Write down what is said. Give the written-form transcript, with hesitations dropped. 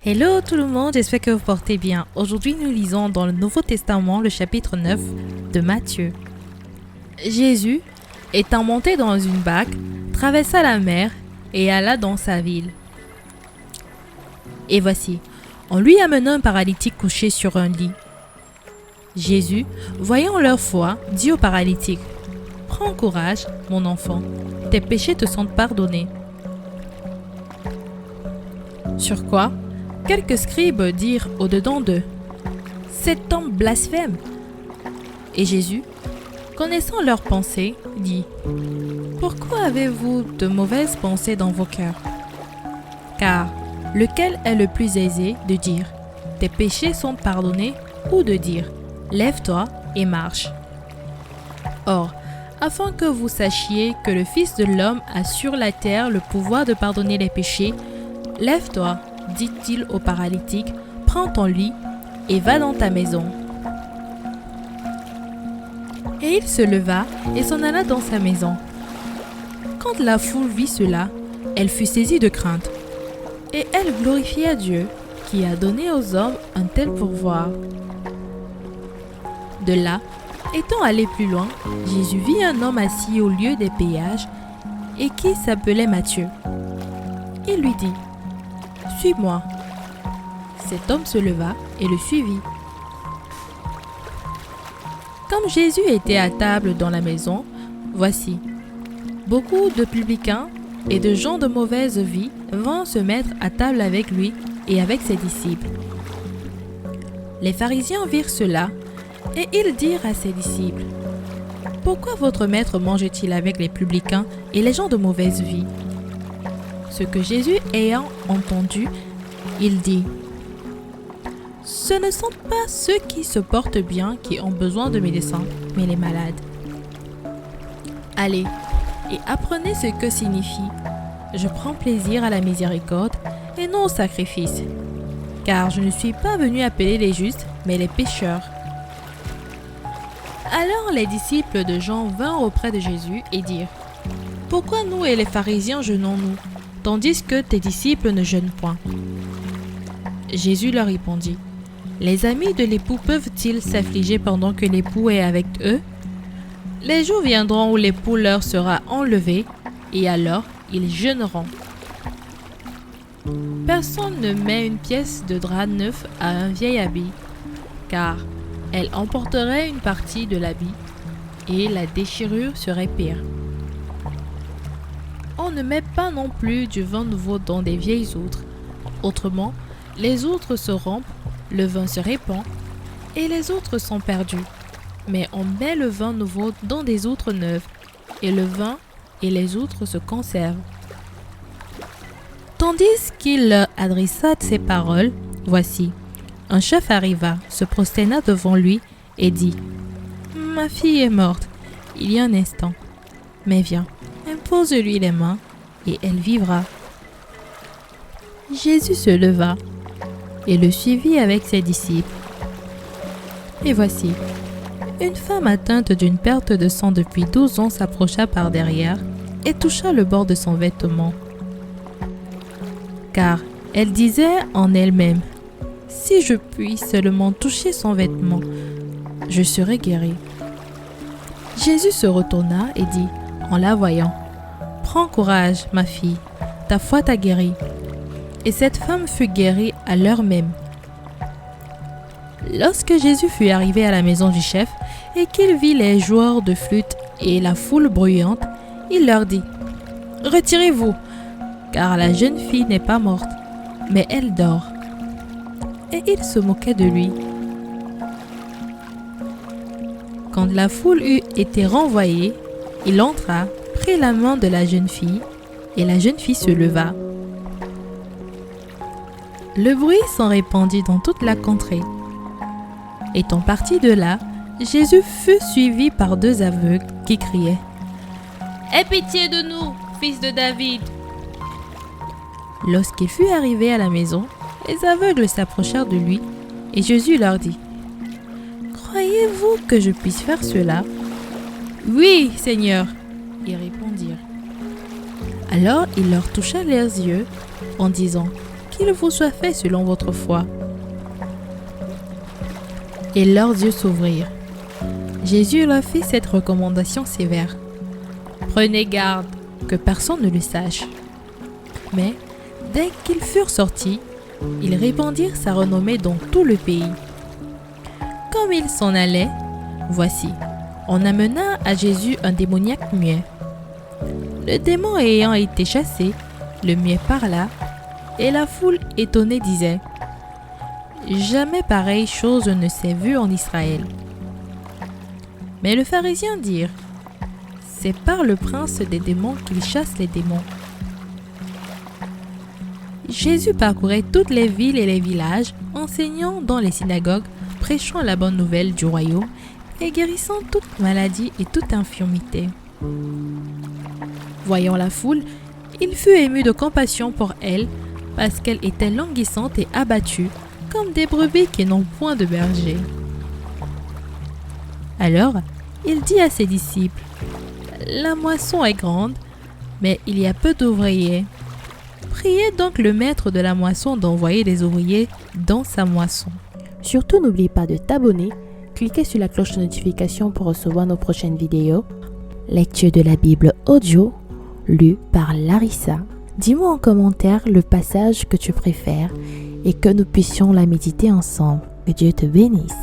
Hello tout le monde, j'espère que vous portez bien. Aujourd'hui, nous lisons dans le Nouveau Testament le chapitre 9 de Matthieu. Jésus, étant monté dans une barque, traversa la mer et alla dans sa ville. Et voici, on lui amena un paralytique couché sur un lit. Jésus, voyant leur foi, dit au paralytique, « Prends courage, mon enfant, tes péchés te sont pardonnés. » Sur quoi, quelques scribes dirent au-dedans d'eux, « Cet homme blasphème !» Et Jésus, connaissant leurs pensées, dit, « Pourquoi avez-vous de mauvaises pensées dans vos cœurs ? Car lequel est le plus aisé de dire, « Tes péchés sont pardonnés » ou de dire, « Lève-toi et marche ?» Or, afin que vous sachiez que le Fils de l'homme a sur la terre le pouvoir de pardonner les péchés, « Lève-toi » dit-il au paralytique, « Prends ton lit et va dans ta maison. » Et il se leva et s'en alla dans sa maison. Quand la foule vit cela, elle fut saisie de crainte. Et elle glorifia Dieu qui a donné aux hommes un tel pouvoir. De là, étant allé plus loin, Jésus vit un homme assis au lieu des péages et qui s'appelait Matthieu. Il lui dit, « Suis-moi. » Cet homme se leva et le suivit. Comme Jésus était à table dans la maison, voici, beaucoup de publicains et de gens de mauvaise vie vinrent se mettre à table avec lui et avec ses disciples. Les pharisiens virent cela et ils dirent à ses disciples, « Pourquoi votre maître mange-t-il avec les publicains et les gens de mauvaise vie ?» Ce que Jésus ayant entendu, il dit, « Ce ne sont pas ceux qui se portent bien qui ont besoin de médecins, mais les malades. Allez et apprenez ce que signifie « Je prends plaisir à la miséricorde et non au sacrifice, car je ne suis pas venu appeler les justes, mais les pécheurs. » Alors les disciples de Jean vinrent auprès de Jésus et dirent, « Pourquoi nous et les pharisiens jeûnons-nous, tandis que tes disciples ne jeûnent point ?» Jésus leur répondit, « Les amis de l'époux peuvent-ils s'affliger pendant que l'époux est avec eux ? Les jours viendront où l'époux leur sera enlevé, et alors ils jeûneront. Personne ne met une pièce de drap neuf à un vieil habit, car elle emporterait une partie de l'habit, et la déchirure serait pire. On ne met pas non plus du vin nouveau dans des vieilles outres, autrement, les outres se rompent, le vin se répand, et les outres sont perdues. Mais on met le vin nouveau dans des outres neuves, et le vin et les outres se conservent. » Tandis qu'il leur adressa ces paroles, voici, un chef arriva, se prosterna devant lui et dit, « Ma fille est morte, il y a un instant, mais viens, impose-lui les mains, et elle vivra. » Jésus se leva et le suivit avec ses disciples. Et voici, une femme atteinte d'une perte de sang depuis 12 ans s'approcha par derrière et toucha le bord de son vêtement. Car elle disait en elle-même, « Si je puis seulement toucher son vêtement, je serai guérie. » Jésus se retourna et dit, en la voyant, « Prends courage, ma fille, ta foi t'a guérie. » Et cette femme fut guérie à l'heure même. Lorsque Jésus fut arrivé à la maison du chef et qu'il vit les joueurs de flûte et la foule bruyante, il leur dit, « Retirez-vous, car la jeune fille n'est pas morte, mais elle dort. » Et il se moquait de lui. Quand la foule eut été renvoyée, il entra, prit la main de la jeune fille, et la jeune fille se leva. Le bruit s'en répandit dans toute la contrée. Étant parti de là, Jésus fut suivi par 2 aveugles qui criaient, « Aie pitié de nous, fils de David !» Lorsqu'il fut arrivé à la maison, les aveugles s'approchèrent de lui et Jésus leur dit, « Croyez-vous que je puisse faire cela ?»« Oui, Seigneur !» ils répondirent. Alors il leur toucha les yeux en disant, « qu'il vous soit fait selon votre foi. » Et leurs yeux s'ouvrirent. Jésus leur fit cette recommandation sévère. « Prenez garde que personne ne le sache. » Mais dès qu'ils furent sortis, ils répandirent sa renommée dans tout le pays. Comme ils s'en allaient, voici, on amena à Jésus un démoniaque muet. Le démon ayant été chassé, le muet parla, et la foule étonnée disait: « Jamais pareille chose ne s'est vue en Israël. » Mais les pharisiens dirent: « C'est par le prince des démons qu'il chasse les démons. » Jésus parcourait toutes les villes et les villages, enseignant dans les synagogues, prêchant la bonne nouvelle du royaume et guérissant toute maladie et toute infirmité. Voyant la foule, il fut ému de compassion pour elle, parce qu'elle était languissante et abattue, comme des brebis qui n'ont point de berger. Alors, il dit à ses disciples: « La moisson est grande, mais il y a peu d'ouvriers. Priez donc le maître de la moisson d'envoyer des ouvriers dans sa moisson. » Surtout, n'oublie pas de t'abonner, cliquez sur la cloche de notification pour recevoir nos prochaines vidéos. Lecture de la Bible audio, lue par Larissa. Dis-moi en commentaire le passage que tu préfères et que nous puissions la méditer ensemble. Que Dieu te bénisse.